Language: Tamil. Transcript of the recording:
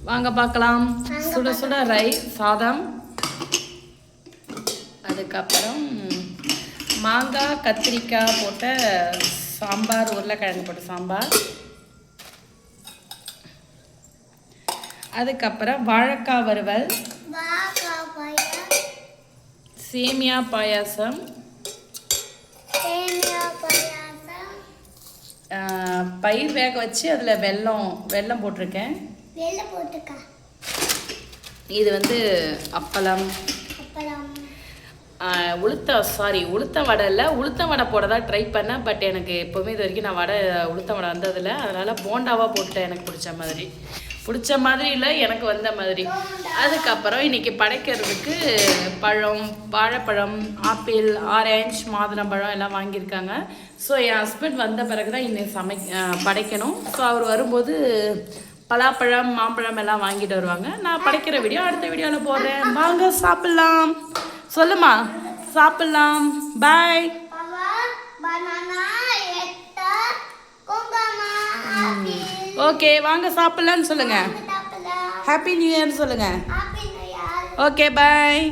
வாங்க பார்க்கலாம். சுட சுட ரைஸ் சாதம், அதுக்கப்புறம் மாங்காய் கத்திரிக்காய் போட்ட சாம்பார், உருளைக்கிழங்கு போட்ட சாம்பார், அதுக்கப்புறம் வாழைக்காய் வறுவல், சேமியா பாயாசம், பயிர் வேக வச்சு அதில் வெல்லம் போட்டிருக்கேன். இது வந்து அப்பளம், உளுத்த வடை இல்லை, உளுத்த வடை போட தான் ட்ரை பண்ணேன். பட் எனக்கு எப்போவுமே இது வரைக்கும் நான் உளுத்த வடை வந்ததில்லை. அதனால் போண்டாவாக போட்டுட்டேன், எனக்கு பிடிச்ச மாதிரி இல்லை, எனக்கு வந்த மாதிரி. அதுக்கப்புறம் இன்றைக்கி படைக்கிறதுக்கு பழம், வாழைப்பழம், ஆப்பிள், ஆரஞ்சு, மாதுளம்பழம் எல்லாம் வாங்கியிருக்காங்க. ஸோ என் ஹஸ்பண்ட் வந்த பிறகு தான் இன்னைக்கு படைக்கணும். ஸோ அவர் வரும்போது பலாப்பழம், மாம்பழம் எல்லாம் வாங்கிட்டு வருவாங்க. நான் படைக்கிற வீடியோ அடுத்த வீடியோவில் போடுறேன். வாங்க சாப்பிட்லாம். சொல்லுமா, சாப்பிட்லாம். பாய். ஓகே, வாங்க சாப்பிட்லான்னு சொல்லுங்க. ஹாப்பி நியூ இயர்னு சொல்லுங்க. ஓகே, பாய்.